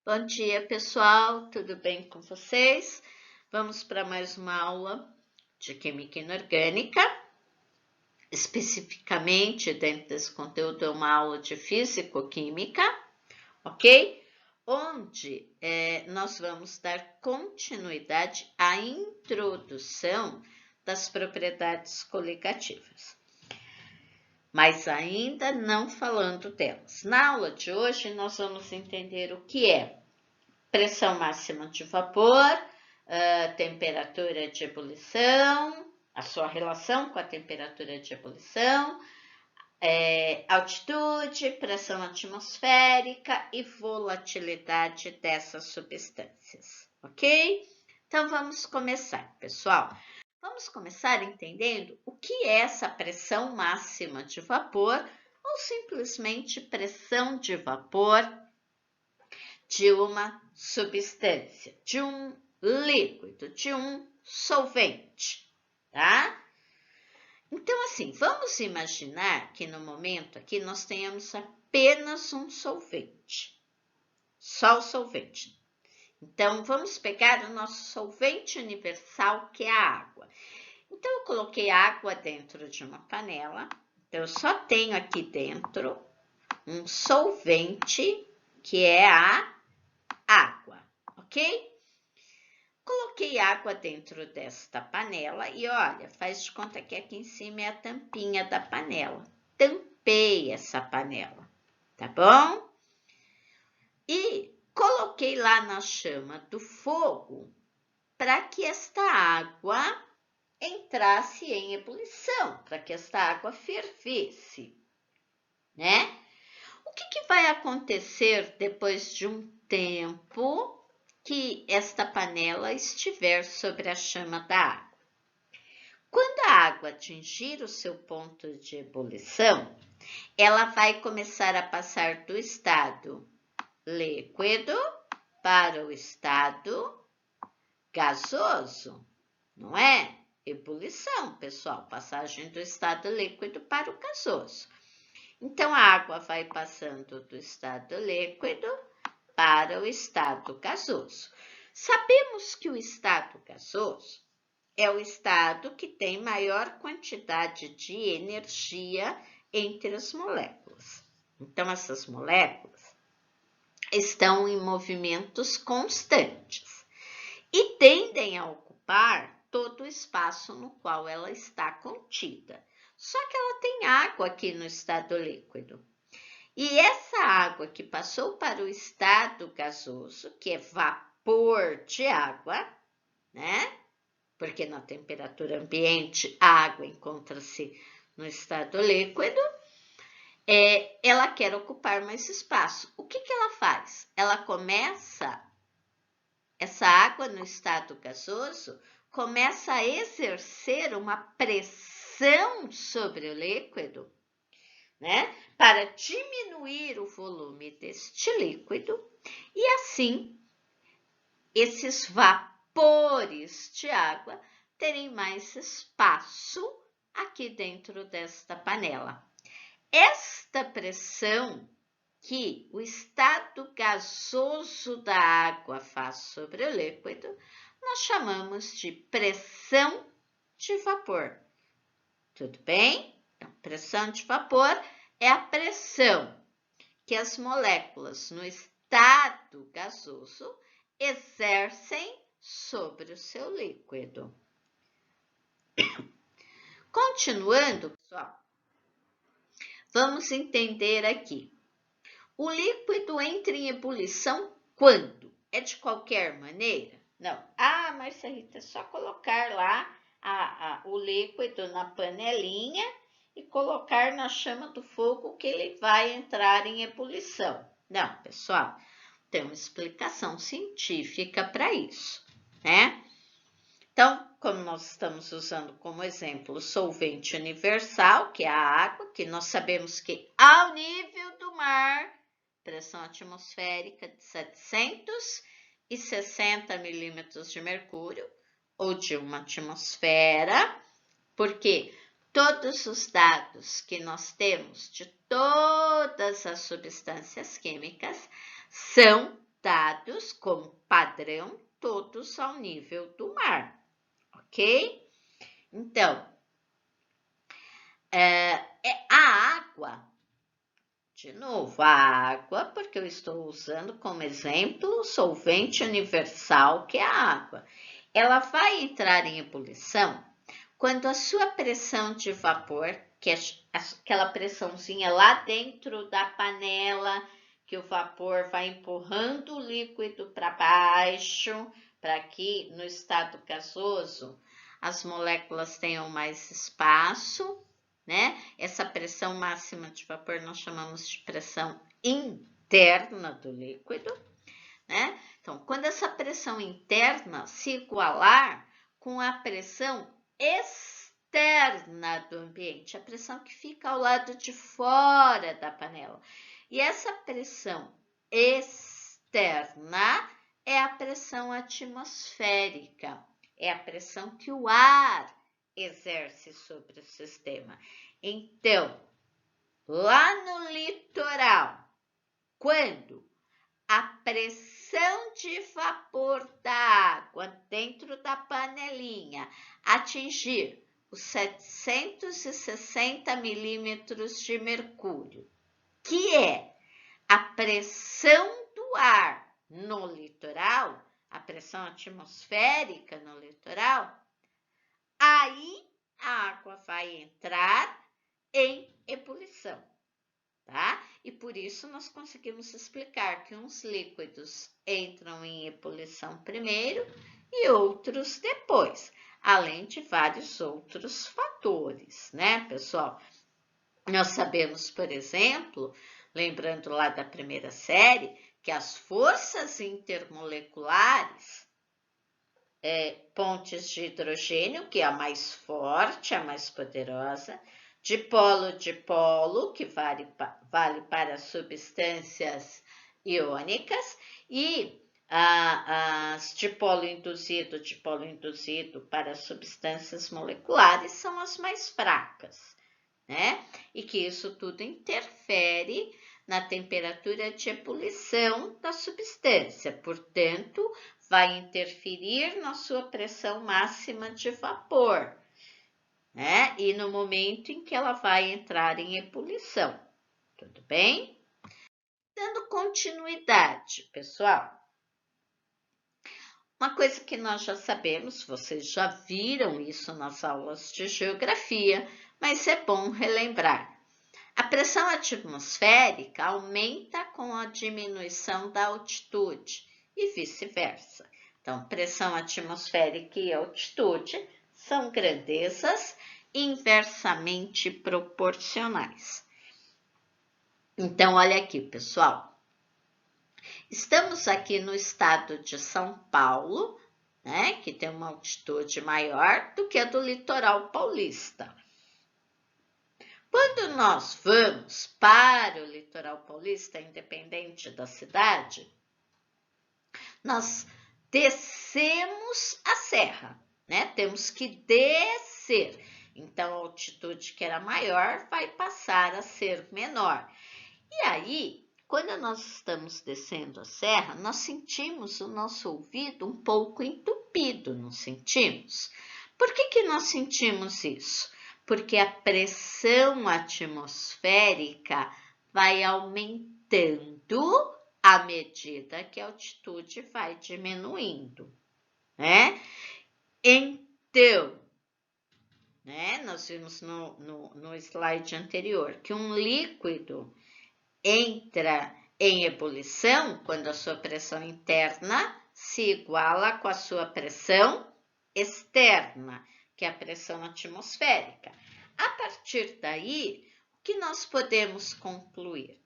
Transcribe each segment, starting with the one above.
Bom dia, pessoal, tudo bem com vocês? Vamos para mais uma aula de Química Inorgânica. Especificamente, dentro desse conteúdo, é uma aula de Físico-Química, ok? Onde nós vamos dar continuidade à introdução das propriedades coligativas. Mas ainda não falando delas. Na aula de hoje, nós vamos entender o que é pressão máxima de vapor, temperatura de ebulição, a sua relação com a temperatura de ebulição, altitude, pressão atmosférica e volatilidade dessas substâncias, ok? Então, vamos começar, pessoal. Vamos começar entendendo o que é essa pressão máxima de vapor ou simplesmente pressão de vapor de uma substância, de um líquido, de um solvente, tá? Então, assim, vamos imaginar que no momento aqui nós tenhamos apenas um solvente, só o solvente. Então, vamos pegar o nosso solvente universal, que é a água. Então, eu coloquei água dentro de uma panela. Então, eu só tenho aqui dentro um solvente, que é a água, ok? Coloquei água dentro desta panela e olha, faz de conta que aqui em cima é a tampinha da panela. Tampei essa panela, tá bom? E coloquei lá na chama do fogo para que esta água entrasse em ebulição, para que esta água fervesse, né? O que vai acontecer depois de um tempo que esta panela estiver sobre a chama da água? Quando a água atingir o seu ponto de ebulição, ela vai começar a passar do estado líquido para o estado gasoso, não é? Ebulição, pessoal, passagem do estado líquido para o gasoso. Então, a água vai passando do estado líquido para o estado gasoso. Sabemos que o estado gasoso é o estado que tem maior quantidade de energia entre as moléculas. Então, essas moléculas estão em movimentos constantes e tendem a ocupar todo o espaço no qual ela está contida. Só que ela tem água aqui no estado líquido. E essa água que passou para o estado gasoso, que é vapor de água, né? Porque na temperatura ambiente a água encontra-se no estado líquido, ela quer ocupar mais espaço. O que ela faz? Ela começa, essa água no estado gasoso, começa a exercer uma pressão sobre o líquido, né? Para diminuir o volume deste líquido e assim esses vapores de água terem mais espaço aqui dentro desta panela. Esta pressão que o estado gasoso da água faz sobre o líquido, nós chamamos de pressão de vapor. Tudo bem? Então, pressão de vapor é a pressão que as moléculas no estado gasoso exercem sobre o seu líquido. Continuando, pessoal, vamos entender aqui. O líquido entra em ebulição quando? É de qualquer maneira? Não. Ah, Marcia Rita, é só colocar lá o líquido na panelinha e colocar na chama do fogo que ele vai entrar em ebulição. Não, pessoal, tem uma explicação científica para isso, né? Então, como nós estamos usando como exemplo o solvente universal, que é a água, que nós sabemos que ao nível do mar, pressão atmosférica de 760 milímetros de mercúrio, ou de uma atmosfera, porque todos os dados que nós temos de todas as substâncias químicas são dados como padrão, todos ao nível do mar, ok? Então, a água, de novo, a água, porque eu estou usando como exemplo o solvente universal, que é a água. Ela vai entrar em ebulição quando a sua pressão de vapor, que é aquela pressãozinha lá dentro da panela, que o vapor vai empurrando o líquido para baixo, para que no estado gasoso as moléculas tenham mais espaço, né? Essa pressão máxima de vapor nós chamamos de pressão interna do líquido, né? Então, quando essa pressão interna se igualar com a pressão externa do ambiente, a pressão que fica ao lado de fora da panela. E essa pressão externa é a pressão atmosférica, é a pressão que o ar exerce sobre o sistema. Então, lá no litoral, quando a pressão de vapor da água dentro da panelinha atingir os 760 milímetros de mercúrio, que é a pressão do ar no litoral, a pressão atmosférica no litoral, aí a água vai entrar em ebulição, tá? E por isso nós conseguimos explicar que uns líquidos entram em ebulição primeiro e outros depois, além de vários outros fatores, né, pessoal? Nós sabemos, por exemplo, lembrando lá da primeira série, que as forças intermoleculares, pontes de hidrogênio, que é a mais forte, a mais poderosa, dipolo, que vale para substâncias iônicas, e as dipolo induzido para substâncias moleculares são as mais fracas, né? E que isso tudo interfere na temperatura de ebulição da substância, portanto, vai interferir na sua pressão máxima de vapor, né? E no momento em que ela vai entrar em ebulição, tudo bem? Dando continuidade, pessoal. Uma coisa que nós já sabemos, vocês já viram isso nas aulas de geografia, mas é bom relembrar. A pressão atmosférica aumenta com a diminuição da altitude e vice-versa. Então, pressão atmosférica e altitude são grandezas inversamente proporcionais. Então, olha aqui, pessoal. Estamos aqui no estado de São Paulo, né, que tem uma altitude maior do que a do litoral paulista. Quando nós vamos para o litoral paulista, independente da cidade, nós descemos a serra, né? Temos que descer. Então, a altitude que era maior vai passar a ser menor. E aí, quando nós estamos descendo a serra, nós sentimos o nosso ouvido um pouco entupido, não sentimos? Por que nós sentimos isso? Porque a pressão atmosférica vai aumentando à medida que a altitude vai diminuindo, né? Então, né, nós vimos no slide anterior que um líquido entra em ebulição quando a sua pressão interna se iguala com a sua pressão externa, que é a pressão atmosférica. A partir daí, o que nós podemos concluir?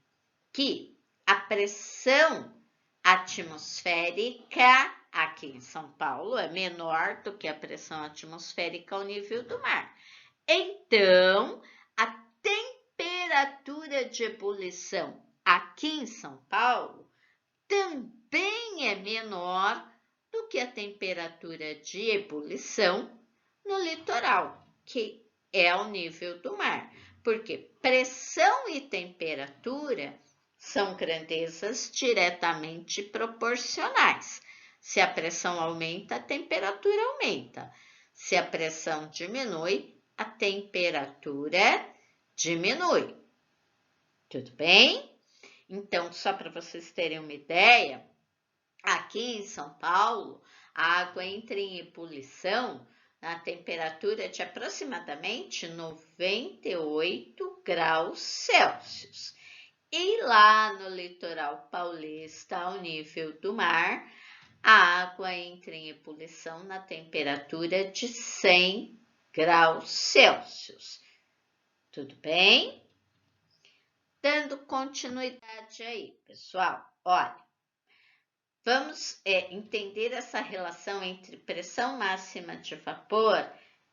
Que a pressão atmosférica aqui em São Paulo é menor do que a pressão atmosférica ao nível do mar. Então, a temperatura de ebulição aqui em São Paulo também é menor do que a temperatura de ebulição no litoral, que é ao nível do mar. Porque pressão e temperatura são grandezas diretamente proporcionais. Se a pressão aumenta, a temperatura aumenta. Se a pressão diminui, a temperatura diminui. Tudo bem? Então, só para vocês terem uma ideia, aqui em São Paulo, a água entra em ebulição na temperatura de aproximadamente 98 graus Celsius. E lá no litoral paulista, ao nível do mar, a água entra em ebulição na temperatura de 100 graus Celsius. Tudo bem? Dando continuidade aí, pessoal. Olha, vamos entender essa relação entre pressão máxima de vapor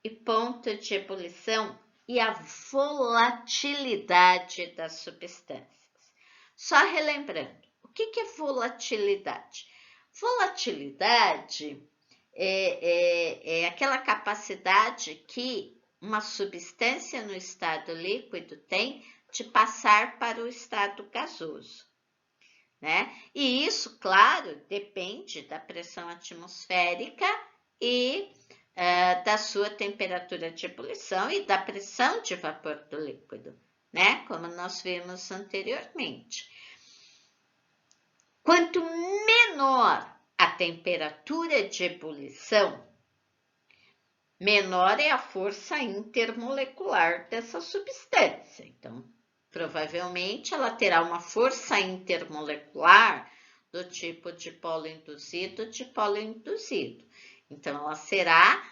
e ponto de ebulição e a volatilidade das substâncias. Só relembrando, o que é volatilidade? Volatilidade é aquela capacidade que uma substância no estado líquido tem de passar para o estado gasoso, né? E isso, claro, depende da pressão atmosférica e da sua temperatura de ebulição e da pressão de vapor do líquido, né? Como nós vimos anteriormente. Quanto menor a temperatura de ebulição, menor é a força intermolecular dessa substância. Então, provavelmente ela terá uma força intermolecular do tipo dipolo induzido, dipolo induzido. Então, ela será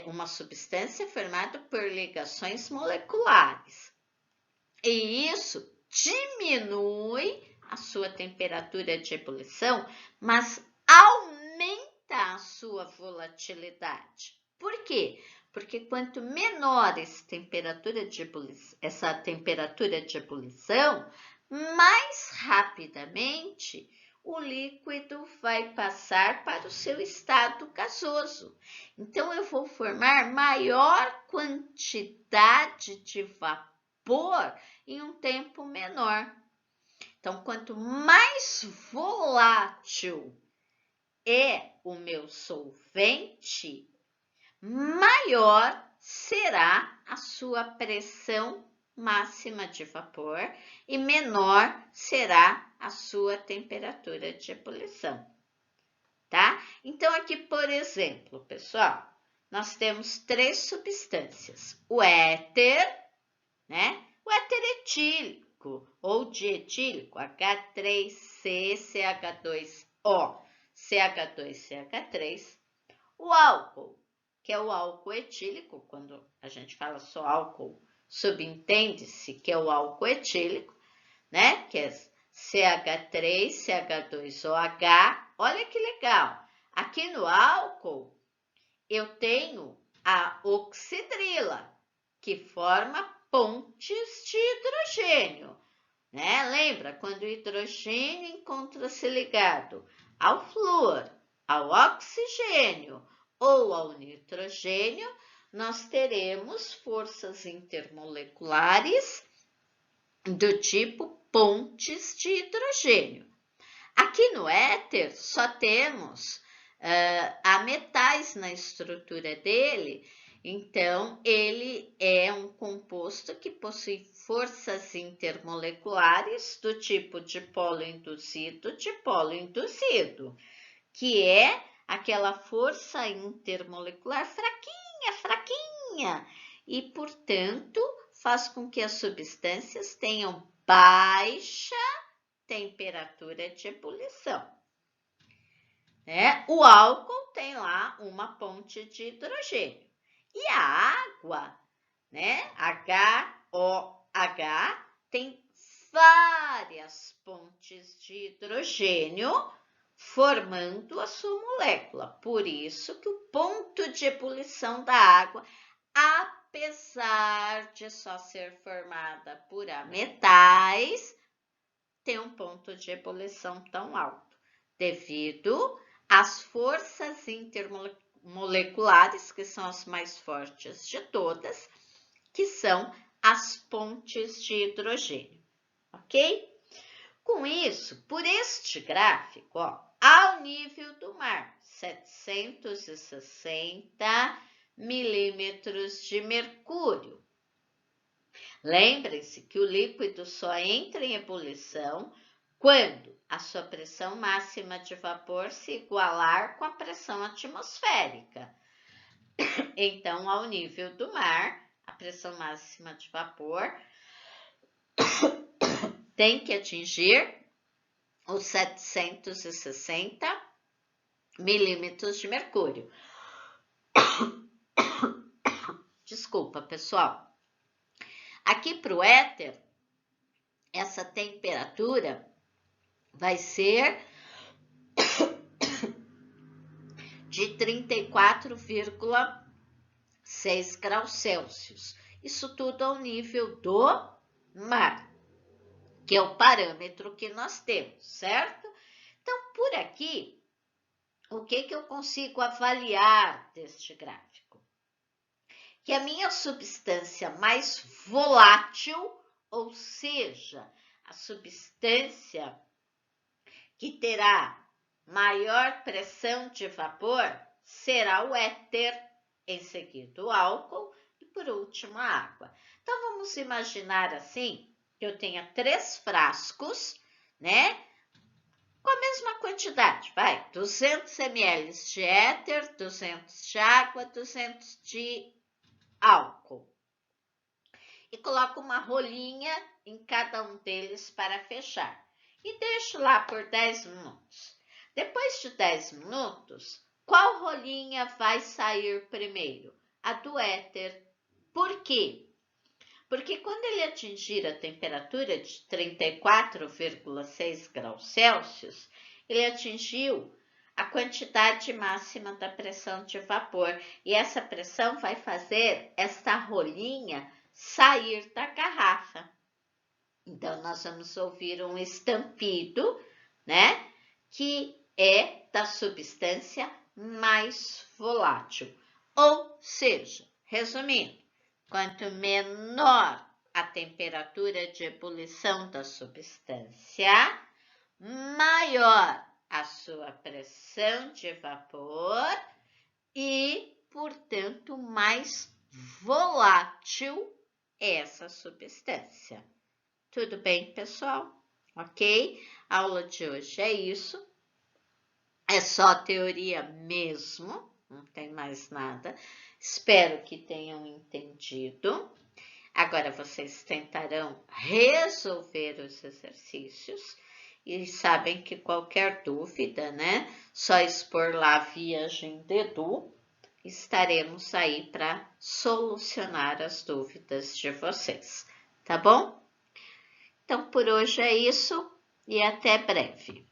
uma substância formada por ligações moleculares. E isso diminui a sua temperatura de ebulição, mas aumenta a sua volatilidade. Por quê? Porque quanto menor essa temperatura de ebulição, mais rapidamente o líquido vai passar para o seu estado gasoso. Então, eu vou formar maior quantidade de vapor em um tempo menor. Então, quanto mais volátil é o meu solvente, maior será a sua pressão máxima de vapor e menor será a sua temperatura de ebulição, tá? Então, aqui, por exemplo, pessoal, nós temos 3 substâncias. O éter, né? O éter etílico ou dietílico, H3CCH2O, CH2CH3. O álcool, que é o álcool etílico, quando a gente fala só álcool, subentende-se que é o álcool etílico, né? Que é CH3CH2OH. Olha que legal! Aqui no álcool, eu tenho a oxidrila, que forma pontes de hidrogênio, né? Lembra, quando o hidrogênio encontra-se ligado ao flúor, ao oxigênio ou ao nitrogênio, nós teremos forças intermoleculares do tipo pontes de hidrogênio. Aqui no éter, só temos há metais na estrutura dele, então ele é um composto que possui forças intermoleculares do tipo dipolo induzido, que é aquela força intermolecular fraquinha, e, portanto, faz com que as substâncias tenham baixa temperatura de ebulição. O álcool tem lá uma ponte de hidrogênio. E a água, HOH, tem várias pontes de hidrogênio formando a sua molécula. Por isso que o ponto de ebulição da água, apesar de só ser formada por metais, tem um ponto de ebulição tão alto, devido às forças intermoleculares, que são as mais fortes de todas, que são as pontes de hidrogênio, ok? Com isso, por este gráfico, ó, ao nível do mar, 760 milímetros de mercúrio. Lembrem-se que o líquido só entra em ebulição quando a sua pressão máxima de vapor se igualar com a pressão atmosférica. Então, ao nível do mar, a pressão máxima de vapor tem que atingir os 760 milímetros de mercúrio. Desculpa, pessoal. Aqui para o éter, essa temperatura vai ser de 34,6 graus Celsius. Isso tudo ao nível do mar, que é o parâmetro que nós temos, certo? Então, por aqui, o que eu consigo avaliar deste gráfico? Que a minha substância mais volátil, ou seja, a substância que terá maior pressão de vapor, será o éter, em seguida o álcool e por último a água. Então vamos imaginar assim, que eu tenha 3 frascos, né? Com a mesma quantidade, vai, 200 ml de éter, 200 de água, 200 de álcool. E coloco uma rolinha em cada um deles para fechar. E deixo lá por 10 minutos. Depois de 10 minutos, qual rolinha vai sair primeiro? A do éter. Por quê? Porque quando ele atingir a temperatura de 34,6 graus Celsius, ele atingiu a quantidade máxima da pressão de vapor. E essa pressão vai fazer essa rolinha sair da garrafa. Então, nós vamos ouvir um estampido, né? Que é da substância mais volátil. Ou seja, resumindo, quanto menor a temperatura de ebulição da substância, maior a sua pressão de vapor e, portanto, mais volátil essa substância. Tudo bem, pessoal? Ok? A aula de hoje é isso. É só teoria mesmo, não tem mais nada. Espero que tenham entendido. Agora vocês tentarão resolver os exercícios e sabem que qualquer dúvida, né? Só expor lá via Agendedu. Estaremos aí para solucionar as dúvidas de vocês, tá bom? Então, por hoje é isso e até breve.